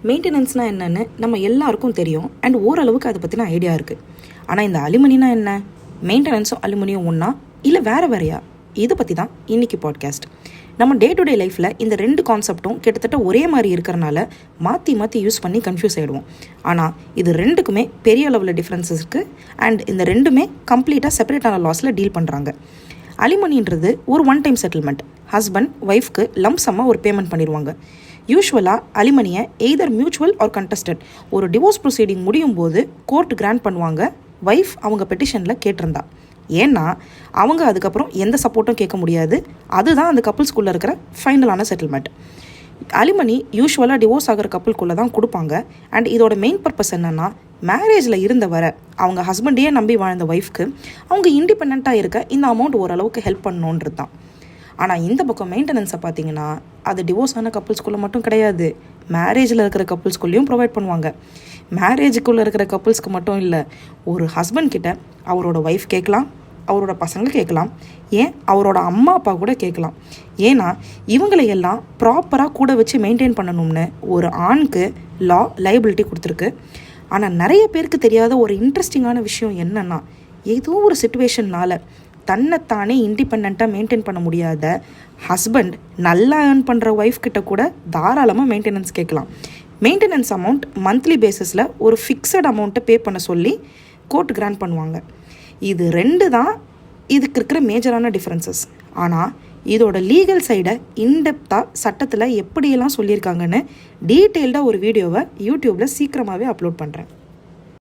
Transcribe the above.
மெயின்டெனன்ஸ்னால் என்னென்னு நம்ம எல்லாருக்கும் தெரியும் அண்ட் ஓரளவுக்கு அதை பற்றின ஐடியா இருக்குது. ஆனால் இந்த அலுமினினா என்ன? மெயின்டெனன்ஸும் அலுமினியும் ஒன்றா இல்லை வேறு வேறையா? இதை பற்றி தான் இன்றைக்கி பாட்காஸ்ட். நம்ம டே டு டே லைஃப்பில் இந்த ரெண்டு கான்செப்டும் கிட்டத்தட்ட ஒரே மாதிரி இருக்கிறனால மாற்றி யூஸ் பண்ணி கன்ஃபியூஸ் ஆகிடுவோம். ஆனால் இது ரெண்டுக்குமே பெரிய அளவில் டிஃப்ரென்சஸ் இருக்குது அண்ட் இந்த ரெண்டுமே கம்ப்ளீட்டாக செப்பரேட்டான லாஸில் டீல் பண்ணுறாங்க. அலிமனின்றது ஒரு ஒன் டைம் செட்டில்மெண்ட். ஹஸ்பண்ட் ஒய்ஃப்க்கு லம்சமாக ஒரு பேமெண்ட் பண்ணிடுவாங்க. யூஸ்வலாக அலிமனியை எய்தர் மியூச்சுவல் ஆர் கண்டஸ்டட் ஒரு டிவோர்ஸ் ப்ரொசீடிங் முடியும் போது கோர்ட் கிராண்ட் பண்ணுவாங்க. ஒய்ஃப் அவங்க பெட்டிஷனில் கேட்டிருந்தா. ஏன்னா அவங்க அதுக்கப்புறம் எந்த சப்போர்ட்டும் கேட்க முடியாது. அதுதான் அந்த கப்புள்ஸ்குள்ளே இருக்கிற ஃபைனலான செட்டில்மெண்ட். அலிமனி யூஸ்வலாக டிவோர்ஸ் ஆகிற கப்புள்குள்ளே தான் கொடுப்பாங்க. அண்ட் இதோட மெயின் பர்பஸ் என்னென்னா, மேரேஜில் இருந்த வர அவங்க ஹஸ்பண்டையே நம்பி வாழ்ந்த ஒய்ஃப்க்கு அவங்க இண்டிபெண்ட்டாக இருக்க இந்த அமௌண்ட் ஓரளவுக்கு ஹெல்ப் பண்ணணுன்றது தான். ஆனால் இந்த பக்கம் மெயின்டெனன்ஸை பார்த்தீங்கன்னா, அது டிவோர்ஸ் ஆன கப்புள்ஸ்குள்ளே மட்டும் கிடையாது, மேரேஜில் இருக்கிற கப்புள்ஸ்குள்ளேயும் ப்ரொவைட் பண்ணுவாங்க. மேரேஜுக்குள்ளே இருக்கிற கப்புள்ஸ்க்கு மட்டும் இல்லை, ஒரு ஹஸ்பண்ட் கிட்ட அவரோட ஒய்ஃப் கேட்கலாம், அவரோட பசங்க கேட்கலாம், ஏன் அவரோட அம்மா அப்பா கூட கேட்கலாம். ஏன்னா இவங்களையெல்லாம் ப்ராப்பராக கூட வச்சு மெயின்டைன் பண்ணணும்னு ஒரு ஆணுக்கு லா லைபிலிட்டி கொடுத்துருக்கு. ஆனால் நிறைய பேருக்கு தெரியாத ஒரு இன்ட்ரெஸ்டிங்கான விஷயம் என்னென்னா, ஏதோ ஒரு சிச்சுவேஷன்னால் தன்னைத்தானே இண்டிபெண்ட்டாக மெயின்டைன் பண்ண முடியாத ஹஸ்பண்ட் நல்லா ஏர்ன் பண்ணுற ஒய்ஃப் கிட்ட கூட தாராளமாக மெயின்டெனன்ஸ் கேட்கலாம். மெயின்டெனன்ஸ் அமௌண்ட் மந்த்லி பேசிஸில் ஒரு ஃபிக்ஸட் அமௌண்ட்டை பே பண்ண சொல்லி கோர்ட் கிராண்ட் பண்ணுவாங்க. இது ரெண்டு தான் இதுக்கு இருக்கிற மேஜரான டிஃப்ரென்சஸ். ஆனால் இதோட லீகல் சைடை இன்டெப்த்தாக சட்டத்தில் எப்படியெல்லாம் சொல்லியிருக்காங்கன்னு டீட்டெயில்டாக ஒரு வீடியோவை யூடியூப்பில் சீக்கிரமாகவே அப்லோட் பண்ணுறேன்.